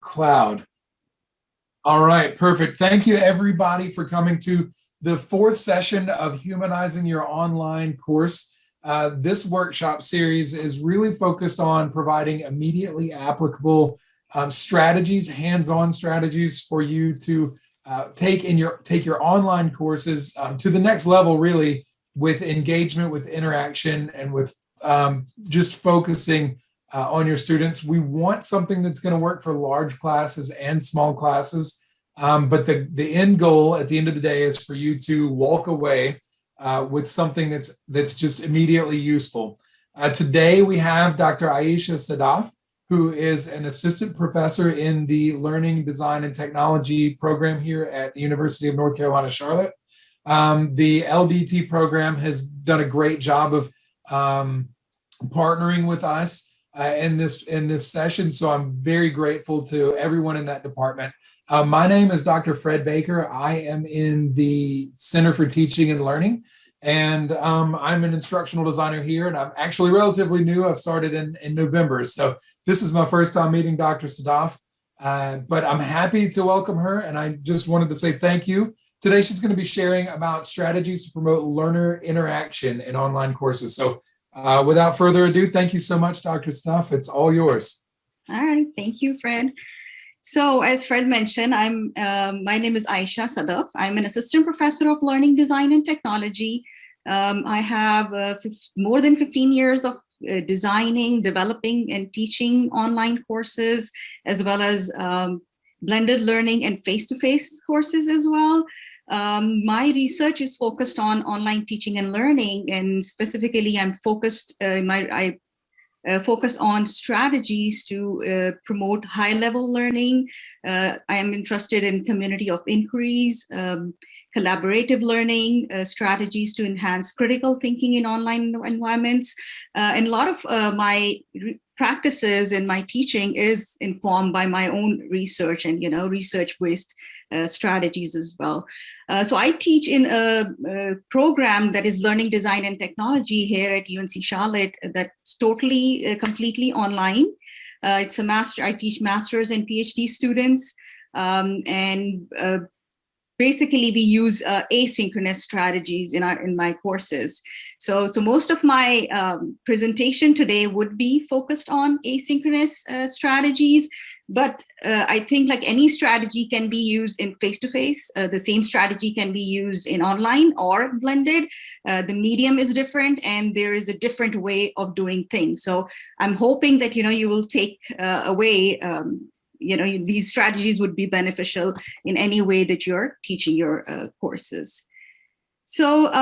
cloud. All right, perfect. Thank you everybody for coming to the 4th session of Humanizing Your Online Course. This workshop series is really focused on providing immediately applicable strategies, hands-on strategies for you to take your online courses to the next level, really, with engagement, with interaction, and with just focusing on your students. We want something that's going to work for large classes and small classes, but the end goal at the end of the day is for you to walk away with something that's just immediately useful. Today we have Dr. Ayesha Sadaf, who is an assistant professor in the Learning, Design, and Technology program here at the University of North Carolina, Charlotte. The LDT program has done a great job of partnering with us in this session, so I'm very grateful to everyone in that department. My name is Dr. Fred Baker. I am in the Center for Teaching and Learning, and I'm an instructional designer here, and I'm actually relatively new. I've started in November, so this is my first time meeting Dr. Sadaf, but I'm happy to welcome her, and I just wanted to say thank you. Today she's going to be sharing about strategies to promote learner interaction in online courses. So without further ado, thank you so much, Dr. Sadaf. It's all yours. All right, thank you, Fred. So as Fred mentioned, my name is Ayesha Sadaf. I'm an assistant professor of learning, design, and technology. I have more than 15 years of designing, developing, and teaching online courses, as well as blended learning and face-to-face courses as well. My research is focused on online teaching and learning, and specifically I'm focused, I focus on strategies to promote high-level learning. I am interested in community of inquiries, collaborative learning, strategies to enhance critical thinking in online environments. And a lot of my practices in my teaching is informed by my own research and, research-based strategies as well. So I teach in a program that is Learning, Design, and Technology here at UNC Charlotte that's totally, completely online. It's a master. I teach master's and PhD students, basically we use asynchronous strategies in my courses. So most of my presentation today would be focused on asynchronous strategies, but I think like any strategy can be used in face-to-face. The same strategy can be used in online or blended. The medium is different and there is a different way of doing things. So I'm hoping that, you will take away these strategies would be beneficial in any way that you're teaching your courses. So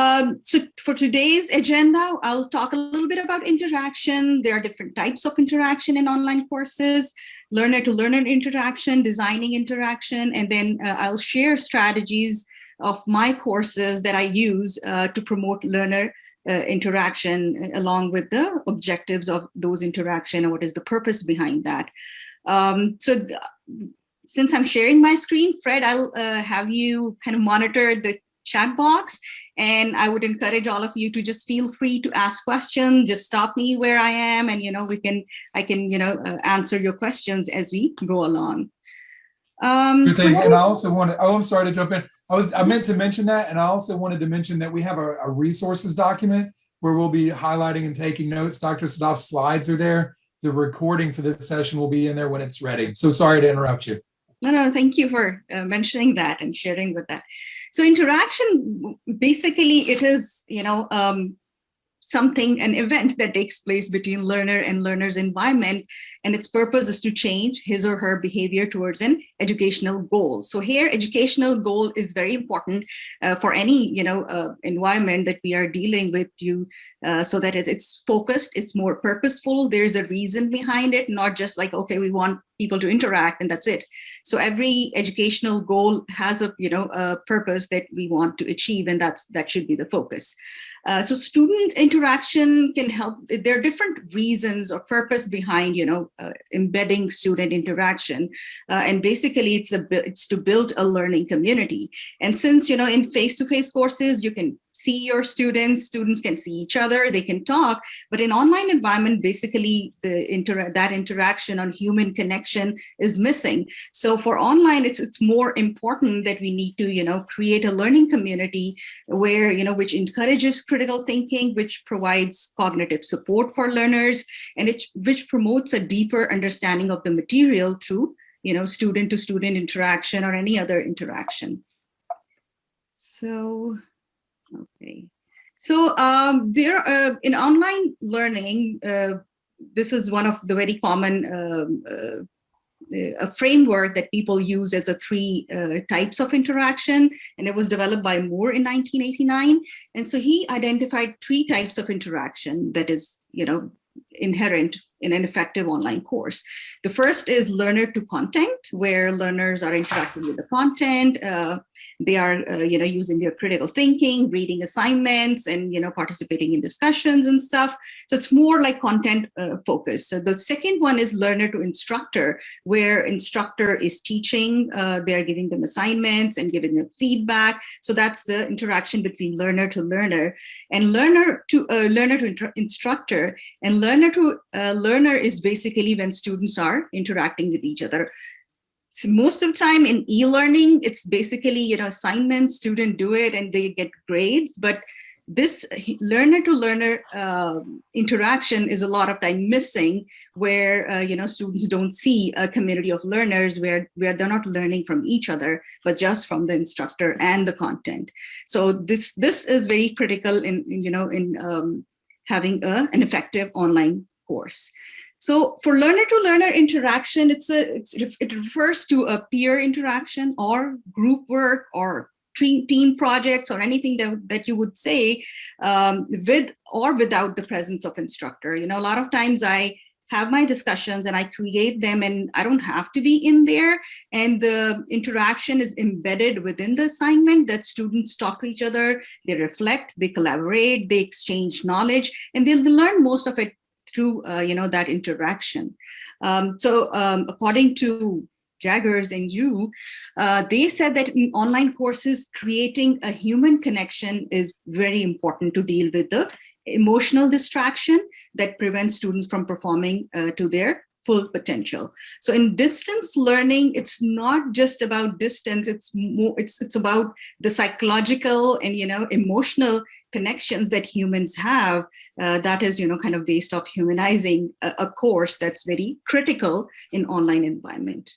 for today's agenda, I'll talk a little bit about interaction. There are different types of interaction in online courses: learner-to-learner interaction, designing interaction, and then I'll share strategies of my courses that I use to promote learner interaction, along with the objectives of those interaction and what is the purpose behind that. So since I'm sharing my screen, Fred, I'll have you kind of monitor the chat box, and I would encourage all of you to just feel free to ask questions. Just stop me where I am, and I can answer your questions as we go along. And I also wanted, I'm sorry to jump in. I meant to mention that, and I also wanted to mention that we have a resources document where we'll be highlighting and taking notes. Dr. Sadaf's slides are there. The recording for this session will be in there when it's ready. So sorry to interrupt you. No, thank you for mentioning that and sharing with that. So interaction, basically it is, an event that takes place between learner and learner's environment, and its purpose is to change his or her behavior towards an educational goal. So here, educational goal is very important for any environment that we are dealing with, so that it's focused, it's more purposeful. There's a reason behind it, not just like, okay, we want people to interact and that's it. So every educational goal has a purpose that we want to achieve, and that should be the focus. So student interaction can help. There are different reasons or purpose behind, embedding student interaction, and basically it's to build a learning community. And since in face-to-face courses you can see your students can see each other, they can talk, but in online environment, basically that interaction on human connection is missing. So for online, it's more important that we need to, create a learning community where, which encourages critical thinking, which provides cognitive support for learners, and which promotes a deeper understanding of the material through, student to student interaction or any other interaction. So, okay. So there in online learning, this is one of the very common a framework that people use as a 3 types of interaction, and it was developed by Moore in 1989. And so he identified 3 types of interaction that is, inherent in an effective online course. The first is learner to content, where learners are interacting with the content. They are, using their critical thinking, reading assignments, and, participating in discussions and stuff. So it's more like content focused. So the second one is learner to instructor, where instructor is teaching, they're giving them assignments and giving them feedback. So that's the interaction between learner to learner, and learner to instructor, and learner to learner is basically when students are interacting with each other. So most of the time in e-learning, it's basically, assignments, students do it and they get grades, but this learner to learner interaction is a lot of time missing, where, students don't see a community of learners where they're not learning from each other, but just from the instructor and the content. So this is very critical in having an effective online course. So for learner to learner interaction, it refers to a peer interaction or group work or team projects or anything that you would say with or without the presence of instructor. A lot of times I have my discussions and I create them and I don't have to be in there, and the interaction is embedded within the assignment, that students talk to each other, they reflect, they collaborate, they exchange knowledge, and they'll learn most of it through that interaction. According to Jaggars Xu, they said that in online courses, creating a human connection is very important to deal with the emotional distraction that prevents students from performing to their full potential. So in distance learning, it's not just about distance, it's about the psychological and emotional connections that humans have, that is kind of based off humanizing a course that's very critical in online environment.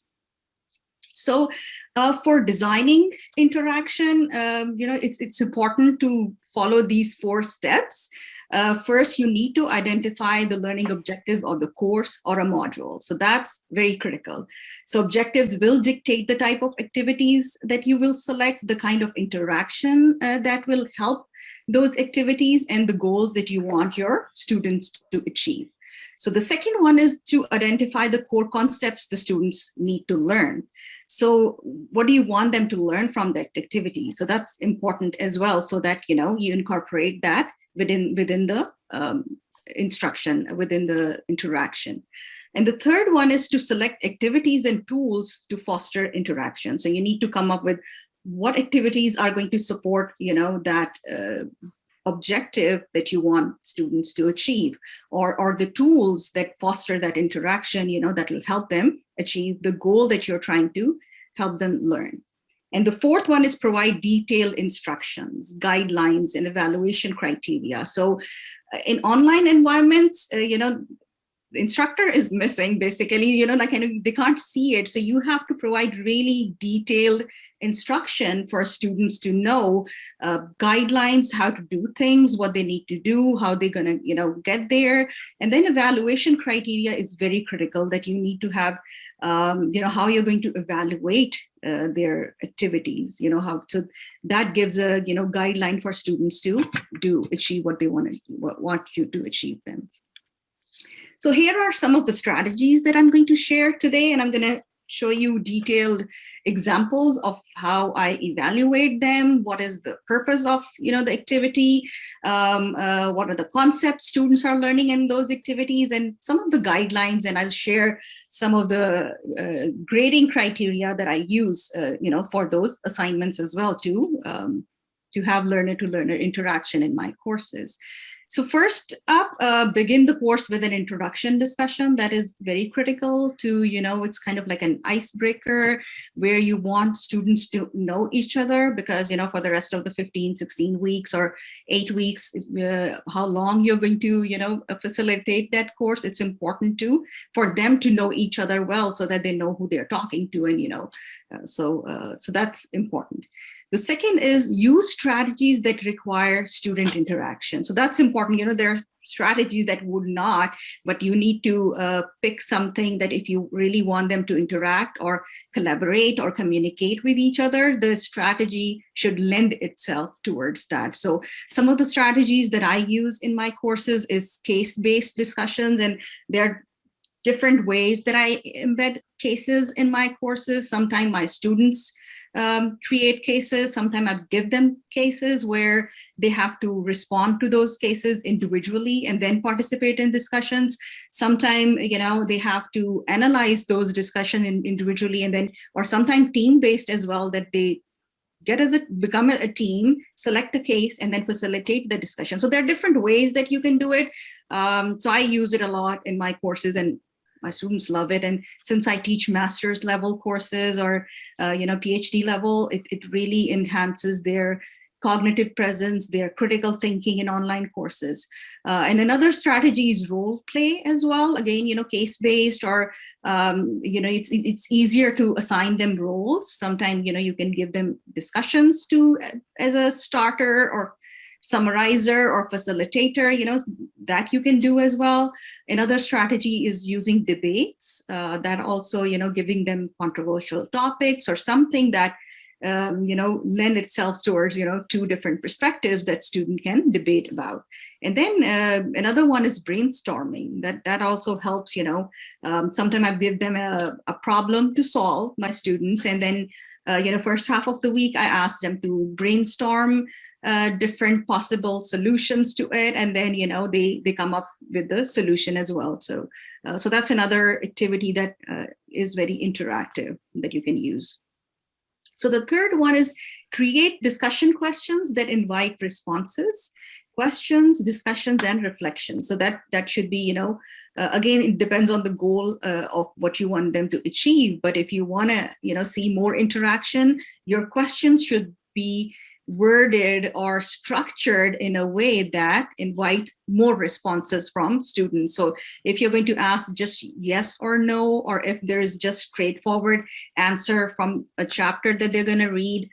So for designing interaction, it's important to follow these 4 steps. First, you need to identify the learning objective of the course or a module. So that's very critical. So objectives will dictate the type of activities that you will select, the kind of interaction that will help those activities, and the goals that you want your students to achieve. So the second one is to identify the core concepts the students need to learn. So what do you want them to learn from that activity? So that's important as well, so that you incorporate that within the instruction, within the interaction. And the third one is to select activities and tools to foster interaction. So you need to come up with what activities are going to support that objective that you want students to achieve, or the tools that foster that interaction, that will help them achieve the goal that you're trying to help them learn. And the fourth one is provide detailed instructions, guidelines, and evaluation criteria. So in online environments, the instructor is missing, basically, they can't see it. So you have to provide really detailed instruction for students to know guidelines, how to do things, what they need to do, how they're going to get there. And then evaluation criteria is very critical, that you need to have how you're going to evaluate their activities, so that gives a guideline for students to achieve what they want you to achieve them. So here are some of the strategies that I'm going to share today, and I'm going to show you detailed examples of how I evaluate them, what is the purpose of the activity, what are the concepts students are learning in those activities, and some of the guidelines, and I'll share some of the grading criteria that I use for those assignments as well too. to have learner-to-learner interaction in my courses. So first up, begin the course with an introduction discussion. That is very critical to, it's kind of like an icebreaker where you want students to know each other, because, for the rest of the 15, 16 weeks or 8 weeks, how long you're going to, facilitate that course, it's important for them to know each other well so that they know who they're talking to. And, so that's important. The second is use strategies that require student interaction. So that's important. There are strategies that would not, but you need to pick something that if you really want them to interact or collaborate or communicate with each other, the strategy should lend itself towards that. So some of the strategies that I use in my courses is case-based discussions, and there are different ways that I embed cases in my courses. Sometimes my students create cases. Sometimes I give them cases where they have to respond to those cases individually and then participate in discussions. Sometimes, they have to analyze those discussions individually, and then, or sometimes team-based as well, that they become a team, select a case, and then facilitate the discussion. So there are different ways that you can do it. So I use it a lot in my courses, and my students love it. And since I teach master's level courses or, PhD level, it really enhances their cognitive presence, their critical thinking in online courses. And another strategy is role play as well. Again, case-based, or, it's easier to assign them roles. Sometimes, you can give them discussions as a starter, or summarizer or facilitator, that you can do as well. Another strategy is using debates, that also, giving them controversial topics or something that, lend itself towards, two different perspectives that student can debate about. And then another one is brainstorming. That also helps, sometimes I give them a problem to solve, my students, and then, first half of the week, I ask them to brainstorm different possible solutions to it, and then they come up with the solution as well. So that's another activity that is very interactive that you can use. So the third one is create discussion questions that invite responses, questions, discussions, and reflections. So that should be, again, it depends on the goal of what you want them to achieve. But if you want to, see more interaction, your questions should be worded or structured in a way that invite more responses from students. So if you're going to ask just yes or no, or if there is just straightforward answer from a chapter that they're going to read,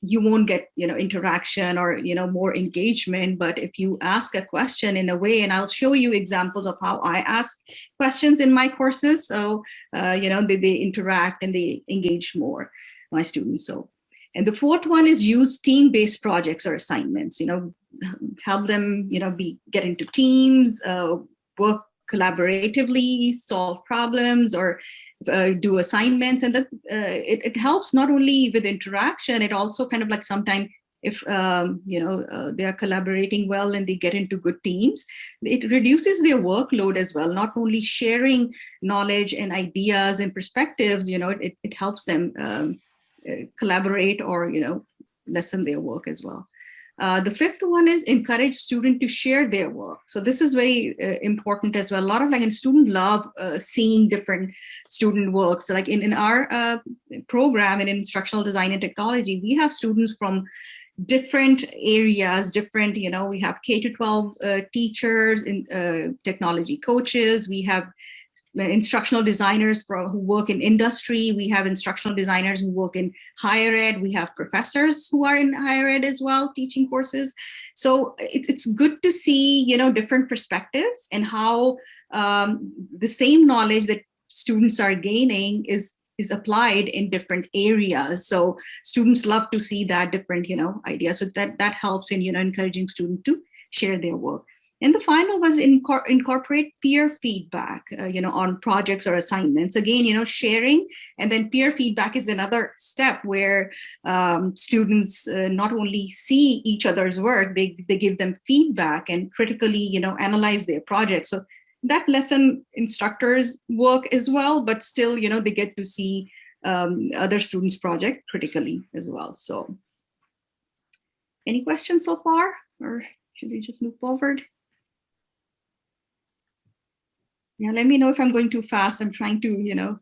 you won't get, interaction or, more engagement. But if you ask a question in a way, and I'll show you examples of how I ask questions in my courses. So, they interact and they engage more, my students. So, and the fourth one is use team-based projects or assignments, help them, get into teams, work collaboratively, solve problems, or do assignments. And that it helps not only with interaction, it also kind of like sometimes if, they are collaborating well and they get into good teams, it reduces their workload as well. Not only sharing knowledge and ideas and perspectives, it helps them collaborate or, lessen their work as well. The fifth one is encourage students to share their work. So this is very important as well. A lot of students love seeing different student works. So in our program in instructional design and technology, we have students from different areas, different, we have K-12 teachers, technology coaches, we have instructional designers who work in industry. We have instructional designers who work in higher ed. We have professors who are in higher ed as well, teaching courses. So it's good to see, different perspectives and how the same knowledge that students are gaining is applied in different areas. So students love to see that different, ideas. So that helps in, encouraging students to share their work. And the final was incorporate peer feedback, on projects or assignments. Again, sharing, and then peer feedback is another step where students not only see each other's work, they give them feedback and critically, analyze their projects. So that lesson instructors work as well, but still, they get to see other students' project critically as well. So. Any questions so far, or should we just move forward? Yeah, let me know if I'm going too fast. I'm trying to,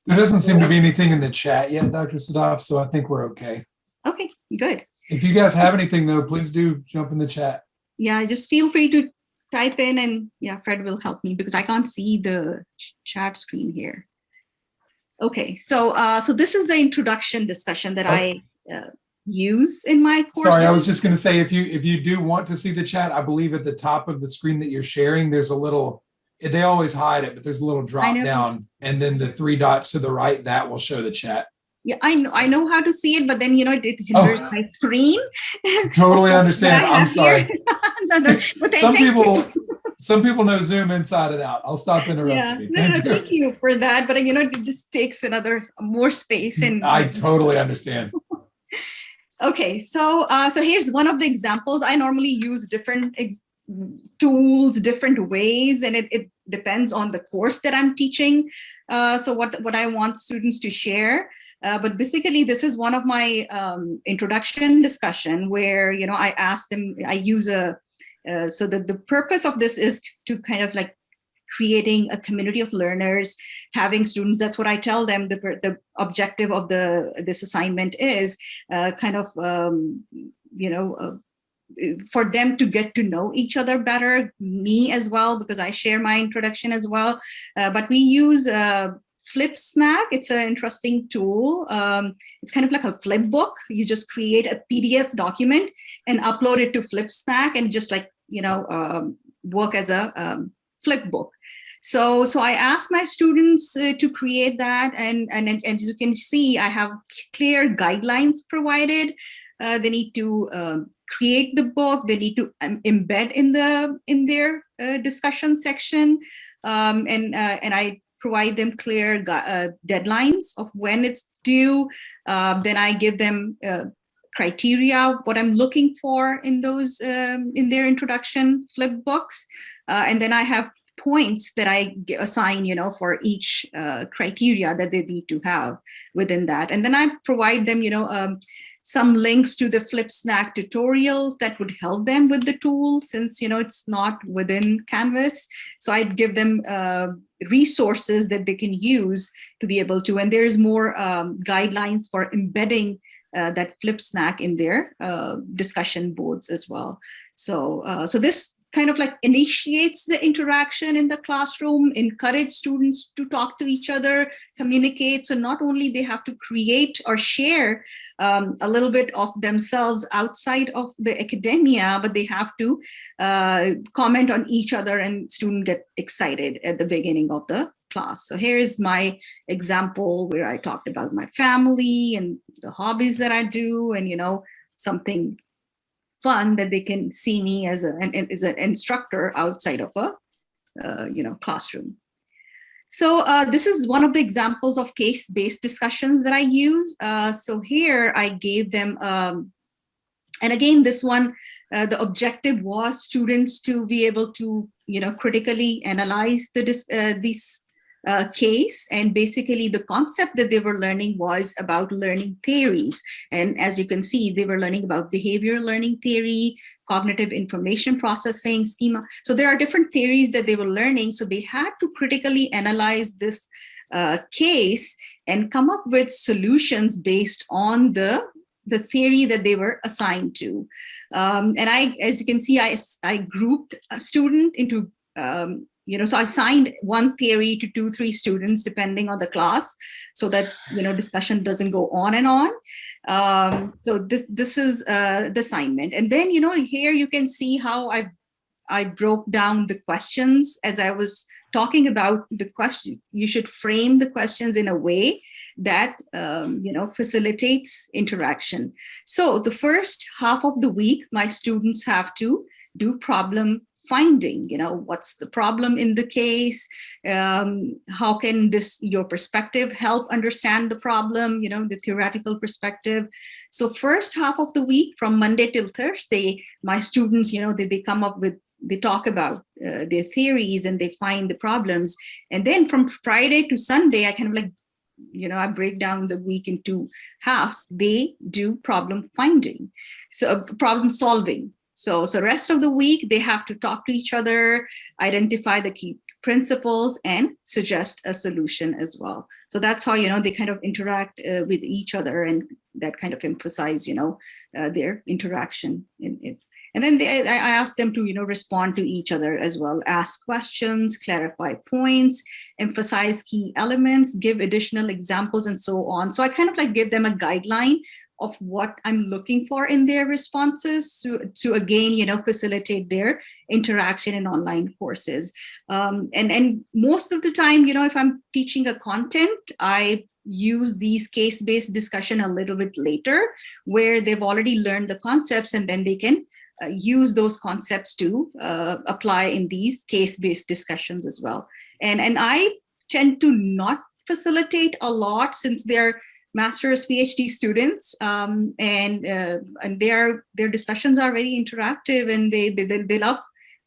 There doesn't seem to be anything in the chat yet, Dr. Sadaf, so I think we're okay. Okay, good. If you guys have anything, though, please do jump in the chat. Yeah, just feel free to type in, and yeah, Fred will help me because I can't see the chat screen here. Okay, so this is the introduction discussion that I use in my course. Sorry, I was just going to say, if you do want to see the chat, I believe at the top of the screen that you're sharing, there's a little, they always hide it, but there's a little drop down, and then the 3 dots to the right, that will show the chat. Yeah, I know how to see it, but then, it hinders my screen. Totally understand. I'm sorry. No, some people know Zoom inside and out. I'll stop interrupting you. Thank you for that. But, it just takes more space. And I totally understand. Okay, so here's one of the examples. I normally use different tools, different ways, and it depends on the course that I'm teaching. So what I want students to share. But basically, this is one of my introduction discussion where, I ask them, I use so the purpose of this is to kind of like creating a community of learners, having students. That's what I tell them. The objective of this assignment is for them to get to know each other better, me as well, because I share my introduction as well. But we use FlipSnack. It's an interesting tool. It's kind of like a flip book. You just create a PDF document and upload it to FlipSnack and just work as a flip book. So I asked my students to create that, and as you can see, I have clear guidelines provided. They need to create the book. They need to embed in their discussion section, and I provide them clear deadlines of when it's due. Then I give them criteria, what I'm looking for in those in their introduction flip books, and then I have points that I assign, for each criteria that they need to have within that. And then I provide them, some links to the FlipSnack tutorials that would help them with the tool, since, it's not within Canvas. So I'd give them resources that they can use to be able to, and there's more guidelines for embedding that FlipSnack in their discussion boards as well. So this kind of like initiates the interaction in the classroom, encourage students to talk to each other, communicate. So not only they have to create or share a little bit of themselves outside of the academia, but they have to comment on each other, and students get excited at the beginning of the class. So here's my example where I talked about my family and the hobbies that I do, and something fun that they can see me as an instructor outside of a classroom. So this is one of the examples of case-based discussions that I use. So here I gave them, and again, this one, the objective was students to be able to critically analyze this case, and basically the concept that they were learning was about learning theories. And as you can see, they were learning about behavioral learning theory, cognitive information processing, schema. So there are different theories that they were learning. So they had to critically analyze this case and come up with solutions based on the theory that they were assigned to. And as you can see, I grouped a student into so I assigned one theory to 2-3 students, depending on the class, so that, discussion doesn't go on and on. So this is the assignment. And then, here you can see how I broke down the questions. As I was talking about the question, you should frame the questions in a way that, facilitates interaction. So the first half of the week, my students have to do problem finding, what's the problem in the case? How can your perspective help understand the problem, the theoretical perspective. So first half of the week, from Monday till Thursday, my students, they come up with, they talk about their theories and they find the problems. And then from Friday to Sunday, I kind of like I break down the week into halves. They do problem finding, so problem solving. So rest of the week, they have to talk to each other, identify the key principles, and suggest a solution as well. So that's how, they kind of interact with each other, and that kind of emphasize, their interaction in it. And then I ask them to, respond to each other as well, ask questions, clarify points, emphasize key elements, give additional examples, and so on. So I kind of like give them a guideline of what I'm looking for in their responses to again, facilitate their interaction in online courses. And most of the time, if I'm teaching a content, I use these case-based discussion a little bit later, where they've already learned the concepts, and then they can use those concepts to apply in these case-based discussions as well. And I tend to not facilitate a lot, since they're master's PhD students, and their discussions are very interactive, and they love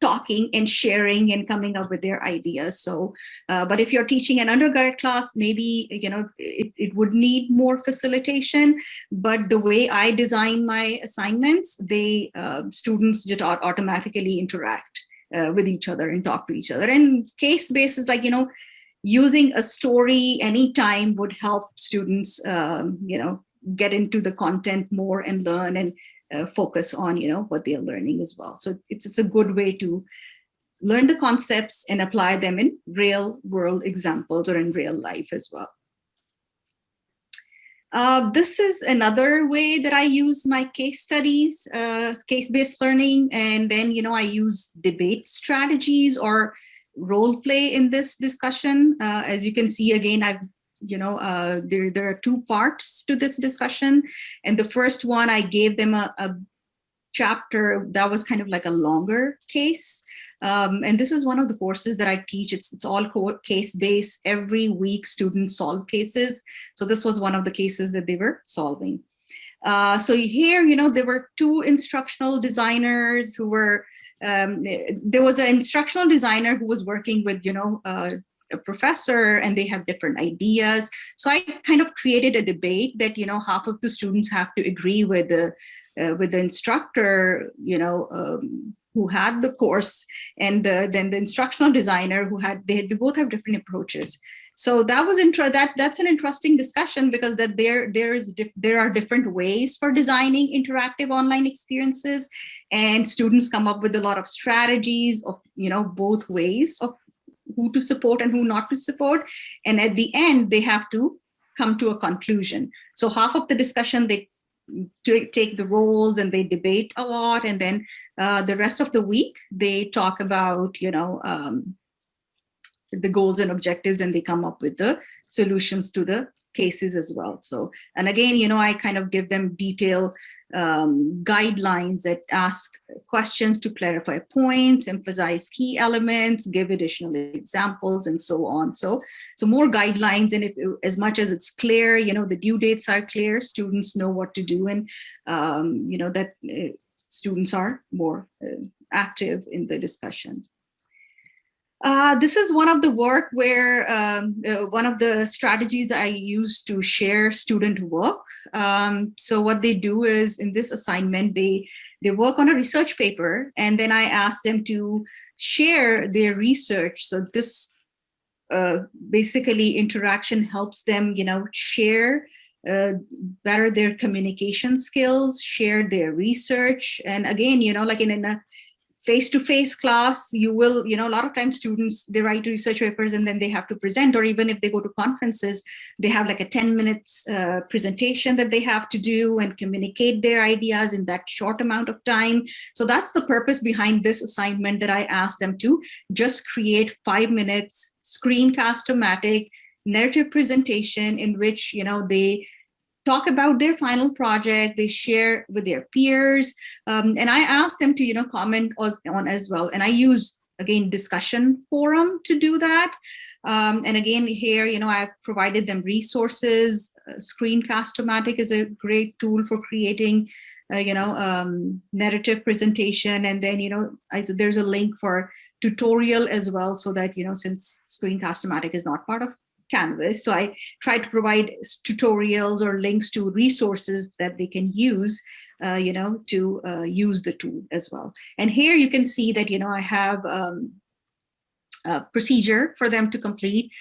talking and sharing and coming up with their ideas. So, but if you're teaching an undergrad class, maybe, it would need more facilitation. But the way I design my assignments, students just automatically interact with each other and talk to each other. And case-based is like, using a story anytime would help students, get into the content more and learn and focus on, what they're learning as well. So it's a good way to learn the concepts and apply them in real world examples or in real life as well. This is another way that I use my case studies, case-based learning. And then, I use debate strategies or role play in this discussion. As you can see, again, there are two parts to this discussion. And the first one, I gave them a chapter that was kind of like a longer case. And this is one of the courses that I teach. It's all case-based. Every week, students solve cases. So this was one of the cases that they were solving. So here, there were two instructional designers who were, there was an instructional designer who was working with, a professor, and they have different ideas. So I kind of created a debate that, half of the students have to agree with the instructor, who had the course, and then the instructional designer who they both have different approaches. So that was that's an interesting discussion, because that there are different ways for designing interactive online experiences, and students come up with a lot of strategies of, both ways of who to support and who not to support. And at the end, they have to come to a conclusion. So half of the discussion, they take the roles and they debate a lot. And then the rest of the week, they talk about, the goals and objectives, and they come up with the solutions to the cases as well. So, and again, I kind of give them detailed guidelines that ask questions to clarify points, emphasize key elements, give additional examples, and so on. So more guidelines, and as much as it's clear, the due dates are clear, students know what to do, and that students are more active in the discussions. This is one of the work where one of the strategies that I use to share student work. So what they do is, in this assignment, they work on a research paper, and then I ask them to share their research. So this basically interaction helps them, share better their communication skills, share their research. And again, like in a face-to-face class, you will, a lot of times students, they write research papers and then they have to present, or even if they go to conferences, they have like a 10 minutes presentation that they have to do and communicate their ideas in that short amount of time. So that's the purpose behind this assignment, that I asked them to just create 5 minutes screencast-o-matic narrative presentation in which, they talk about their final project, they share with their peers, and I ask them to, comment on as well. And I use, again, discussion forum to do that. And again, here, I've provided them resources. Screencast-o-matic is a great tool for creating, narrative presentation. And then, there's a link for tutorial as well, so that, since Screencast-o-matic is not part of Canvas. So I try to provide tutorials or links to resources that they can use, to use the tool as well. And here you can see that, I have a procedure for them to complete.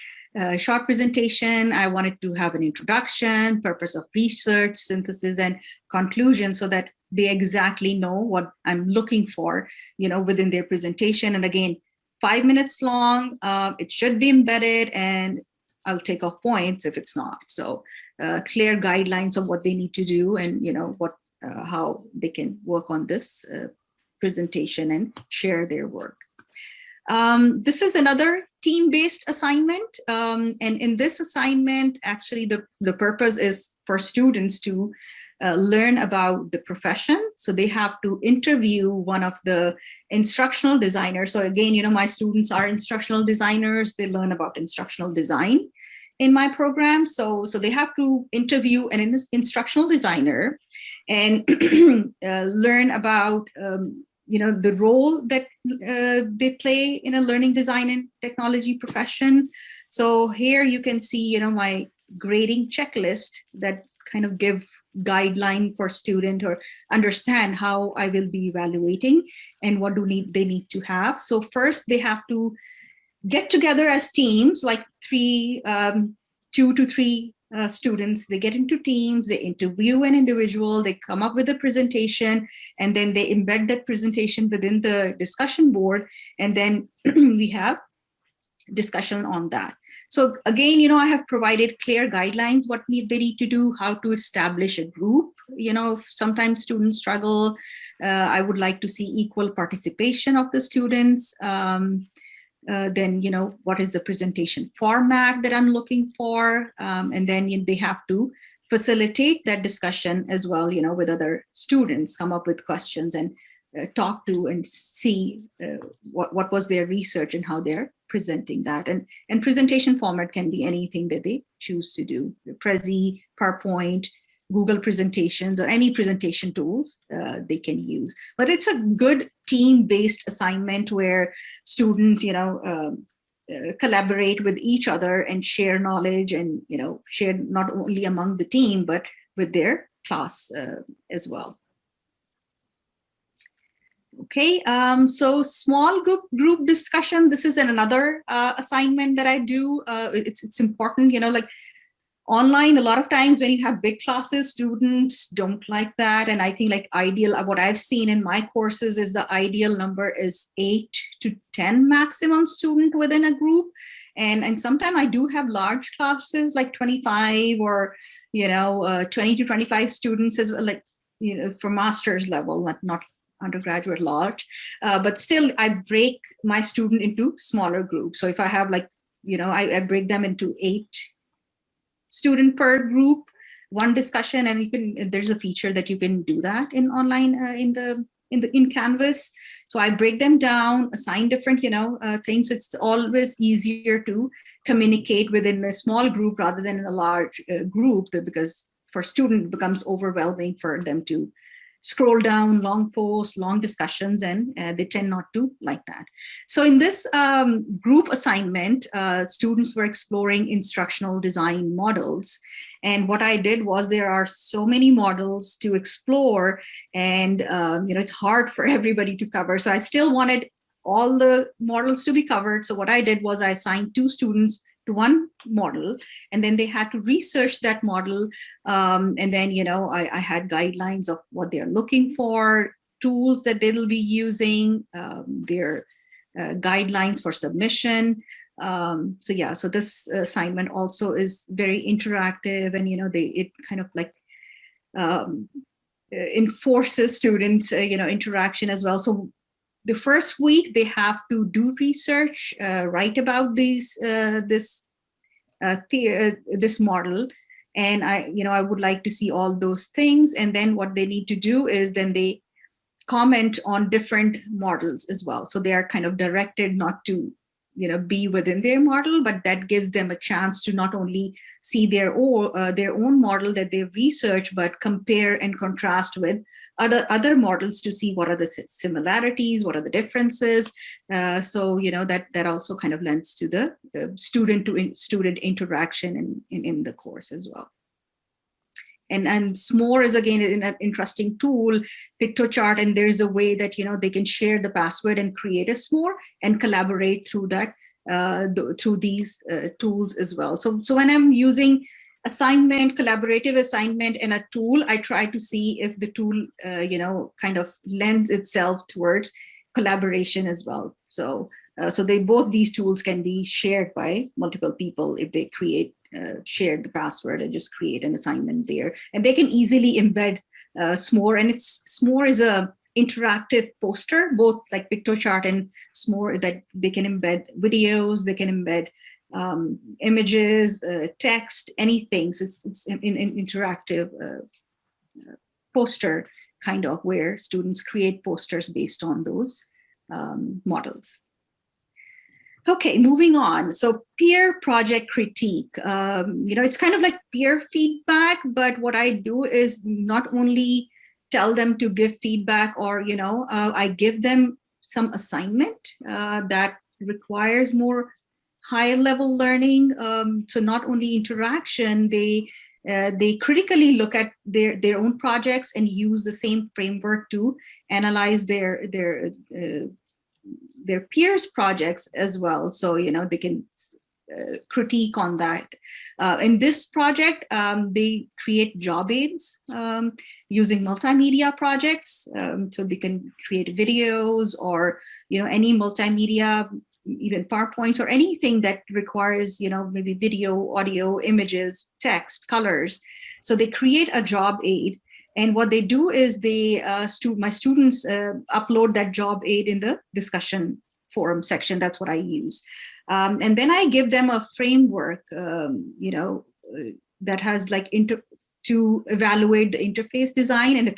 Short presentation. I wanted to have an introduction, purpose of research, synthesis, and conclusion, so that they exactly know what I'm looking for, within their presentation. And again, 5 minutes long. It should be embedded, and I'll take off points if it's not. So clear guidelines of what they need to do, and how they can work on this presentation and share their work. This is another team-based assignment. And in this assignment, actually, the purpose is for students to learn about the profession. So they have to interview one of the instructional designers. So again, my students are instructional designers. They learn about instructional design in my program. So they have to interview an instructional designer and learn about the role that they play in a learning design and technology profession. So here you can see, my grading checklist that kind of give guideline for student or understand how I will be evaluating and what they need to have. So first they have to get together as teams, like 2 to 3 students. They get into teams, they interview an individual, they come up with a presentation, and then they embed that presentation within the discussion board. And then we have discussion on that. So again, I have provided clear guidelines, what they need to do, how to establish a group. Sometimes students struggle. I would like to see equal participation of the students. Then, what is the presentation format that I'm looking for? And then they have to facilitate that discussion as well, with other students, come up with questions and talk to and see what was their research and how they're presenting that. And presentation format can be anything that they choose to do. Prezi, PowerPoint, Google presentations, or any presentation tools they can use. But it's a good team-based assignment where students, collaborate with each other and share knowledge and, share not only among the team, but with their class as well. Okay, so small group discussion. This is another assignment that I do. It's important, like online, a lot of times when you have big classes, students don't like that. And I think what I've seen in my courses is the ideal number is 8 to 10 maximum student within a group. And sometimes I do have large classes like 25 or, 20 to 25 students as well, for master's level, not undergraduate large, but still I break my student into smaller groups. So if I have I break them into 8 student per group, one discussion, and there's a feature that you can do that in online in Canvas. So I break them down, assign different things. It's always easier to communicate within a small group rather than in a large group, because for student it becomes overwhelming for them to scroll down long posts, long discussions, and they tend not to like that. So in this group assignment, students were exploring instructional design models. And what I did was, there are so many models to explore, and it's hard for everybody to cover. So I still wanted all the models to be covered. So what I did was I assigned 2 students to one model, and then they had to research that model. And then, I had guidelines of what they're looking for, tools that they'll be using, their guidelines for submission. So this assignment also is very interactive, and, it kind of enforces students, interaction as well. So the first week they have to do research, write about this model, and I would like to see all those things. And then what they need to do is then they comment on different models as well. So they are kind of directed not to be within their model, but that gives them a chance to not only see their own model that they've researched, but compare and contrast with other models to see what are the similarities, what are the differences. So that also kind of lends to the student interaction in the course as well. And S'more is again an interesting tool, PictoChart, and there's a way that they can share the password and create a S'more and collaborate through that through these tools as well. So when I'm using assignment, collaborative assignment, and a tool, I try to see if the tool kind of lends itself towards collaboration as well. So both these tools can be shared by multiple people if they share the password and just create an assignment there. And they can easily embed S'more, and S'more is a interactive poster, both like PictoChart and S'more, that they can embed videos, they can embed images, text, anything. So it's an interactive poster kind of, where students create posters based on those models. Okay, moving on. So peer project critique, it's kind of like peer feedback, but what I do is not only tell them to give feedback, or, I give them some assignment that requires more higher level learning. So not only interaction, they critically look at their own projects and use the same framework to analyze their peers' projects as well. So, they can critique on that. In this project, they create job aids using multimedia projects. So they can create videos or, any multimedia, even PowerPoints or anything that requires, maybe video, audio, images, text, colors. So they create a job aid. And what they do is my students upload that job aid in the discussion forum section. That's what I use. And then I give them a framework, that has to evaluate the interface design and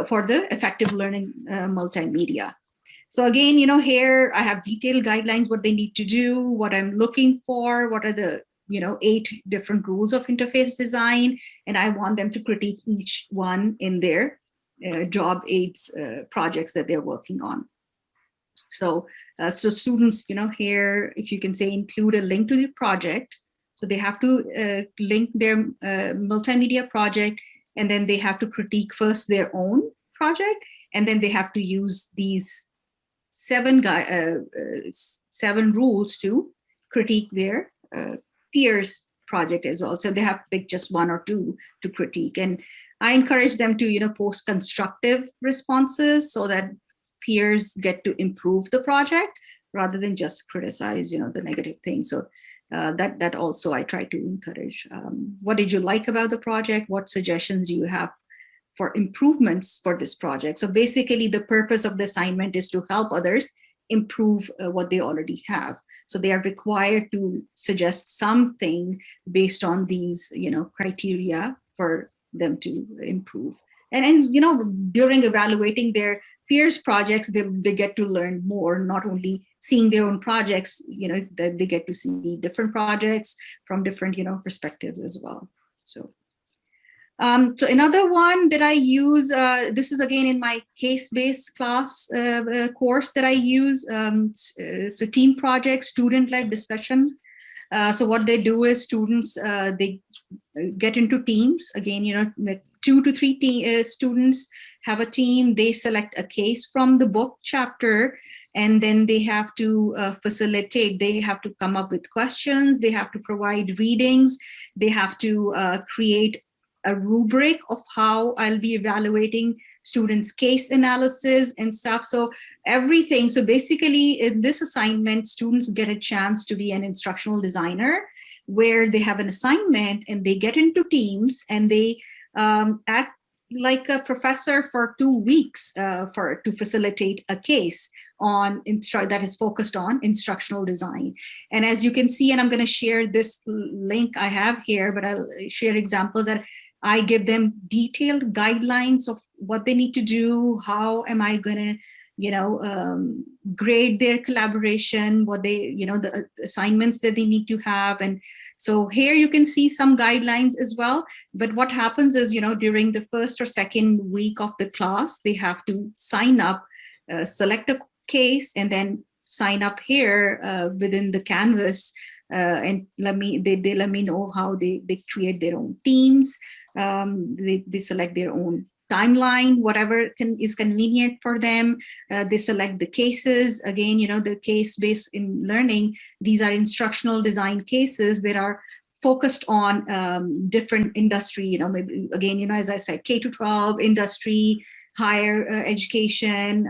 for the effective learning multimedia. So again, here I have detailed guidelines, what they need to do, what I'm looking for, what are the 8 different rules of interface design, and I want them to critique each one in their job aids projects that they're working on. So students, here, if you can say include a link to the project, so they have to link their multimedia project, and then they have to critique first their own project, and then they have to use these 7 rules to critique their peers project as well. So they have to pick just 1 or 2 to critique. And I encourage them to, post constructive responses so that peers get to improve the project rather than just criticize, the negative things. So that also I try to encourage. What did you like about the project? What suggestions do you have for improvements for this project? So basically the purpose of the assignment is to help others improve what they already have. So they are required to suggest something based on these, criteria for them to improve. And during evaluating their peers' projects, they get to learn more, not only seeing their own projects, that they get to see different projects from different, perspectives as well. So another one that I use, this is again in my case-based class course that I use. So team project, student-led discussion. So what they do is students, they get into teams. Again, 2 to 3 students have a team. They select a case from the book chapter, and then they have to facilitate. They have to come up with questions. They have to provide readings. They have to create a rubric of how I'll be evaluating students' case analysis and stuff. So everything. So basically in this assignment, students get a chance to be an instructional designer, where they have an assignment and they get into teams and they act like a professor for 2 weeks to facilitate a case on that is focused on instructional design. And as you can see, and I'm going to share this link I have here, but I'll share examples that I give them detailed guidelines of what they need to do. How am I going to grade their collaboration, what they, the assignments that they need to have. And so here you can see some guidelines as well. But what happens is, during the first or second week of the class, they have to sign up, select a case, and then sign up here within the Canvas. And they let me know how they create their own teams. They select their own timeline, whatever is convenient for them. They select the cases. Again, the case-based in learning, these are instructional design cases that are focused on different industry, maybe, again, as I said, K-12, industry, higher education,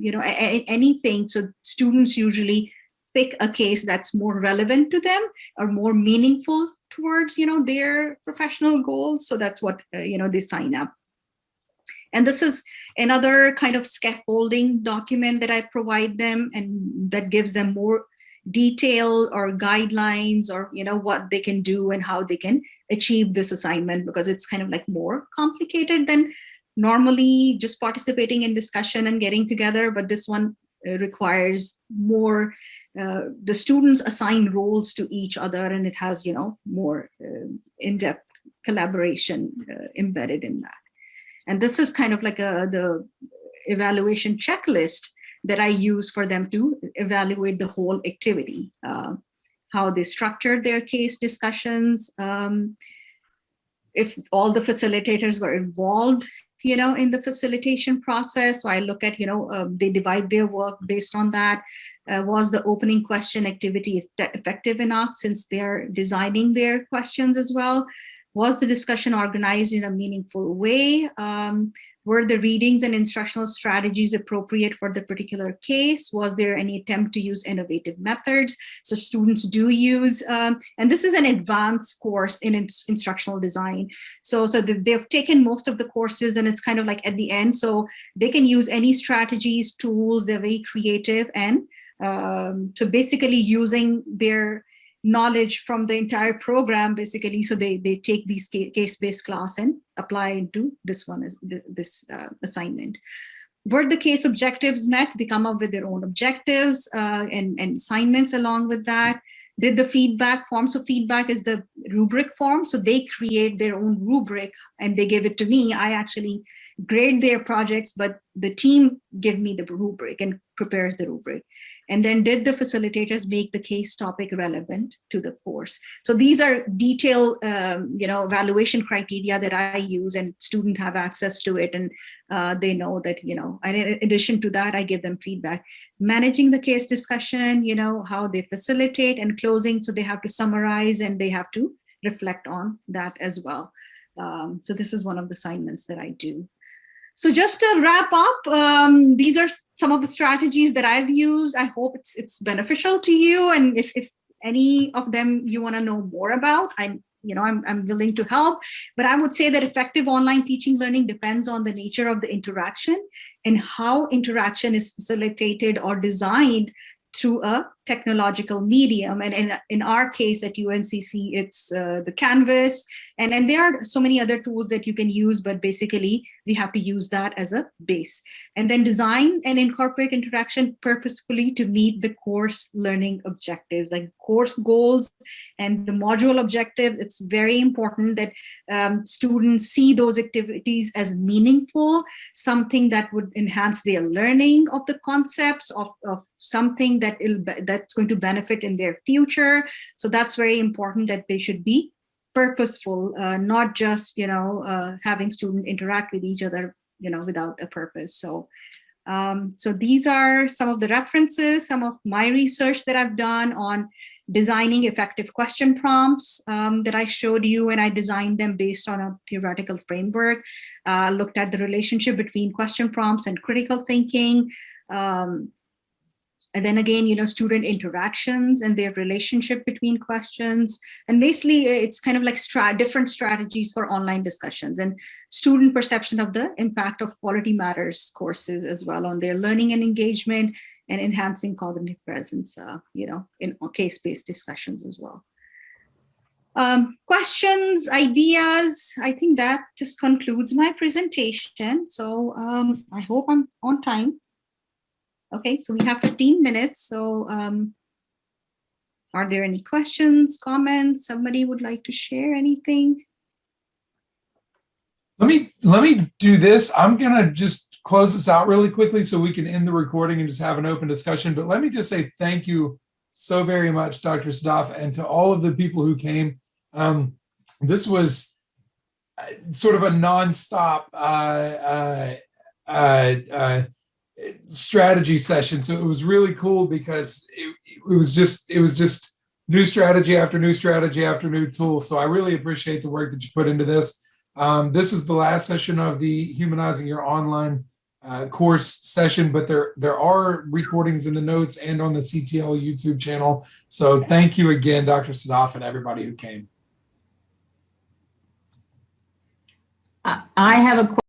anything. So students usually pick a case that's more relevant to them or more meaningful towards, their professional goals. So that's what, they sign up. And this is another kind of scaffolding document that I provide them, and that gives them more detail or guidelines or, what they can do and how they can achieve this assignment, because it's kind of like more complicated than normally just participating in discussion and getting together. But this one requires more, the students assign roles to each other, and it has, more in-depth collaboration embedded in that. And this is kind of like the evaluation checklist that I use for them to evaluate the whole activity, how they structured their case discussions, if all the facilitators were involved, in the facilitation process. So I look at, they divide their work based on that. Was the opening question activity effective enough, since they're designing their questions as well? Was the discussion organized in a meaningful way? Were the readings and instructional strategies appropriate for the particular case? Was there any attempt to use innovative methods? So students do use, and this is an advanced course in instructional design. So they've taken most of the courses, and it's kind of like at the end. So they can use any strategies, tools, they're very creative. And so basically using their knowledge from the entire program, basically, so they take these case-based class and apply into this one, as this assignment. Were the case objectives met? They come up with their own objectives and assignments along with that. Did the feedback form? So feedback is the rubric form. So they create their own rubric and they give it to me. I actually grade their projects, but the team give me the rubric and prepares the rubric. And then did the facilitators make the case topic relevant to the course? So these are detailed, evaluation criteria that I use, and students have access to it. And they know that, and in addition to that, I give them feedback. Managing the case discussion, how they facilitate, and closing. So they have to summarize and they have to reflect on that as well. So this is one of the assignments that I do. So just to wrap up, these are some of the strategies that I've used. I hope it's beneficial to you. And if any of them you want to know more about, I'm willing to help. But I would say that effective online teaching learning depends on the nature of the interaction and how interaction is facilitated or designed through a technological medium. And in our case at UNCC, it's the Canvas. And there are so many other tools that you can use, but basically we have to use that as a base. And then design and incorporate interaction purposefully to meet the course learning objectives, like course goals and the module objective. It's very important that students see those activities as meaningful, something that would enhance their learning of the concepts of something that's going to benefit in their future. So that's very important, that they should be purposeful, not just having students interact with each other without a purpose. So these are some of the references, some of my research that I've done on designing effective question prompts that I showed you, and I designed them based on a theoretical framework. Looked at the relationship between question prompts and critical thinking. And then again, student interactions and their relationship between questions. And basically, it's kind of like different strategies for online discussions and student perception of the impact of Quality Matters courses as well on their learning and engagement and enhancing cognitive presence, in case-based discussions as well. Questions, ideas, I think that just concludes my presentation. So I hope I'm on time. Okay, so we have 15 minutes. So are there any questions, comments? Somebody would like to share anything? Let me do this. I'm gonna just close this out really quickly so we can end the recording and just have an open discussion. But let me just say thank you so very much, Dr. Sadaf, and to all of the people who came. This was sort of a nonstop strategy session, so it was really cool because it was just new strategy after new strategy after new tool. So I really appreciate the work that you put into this. This is the last session of the Humanizing Your Online course session, but there are recordings in the notes and on the CTL YouTube channel. So thank you again, Dr. Sadaf, and everybody who came. I have a question.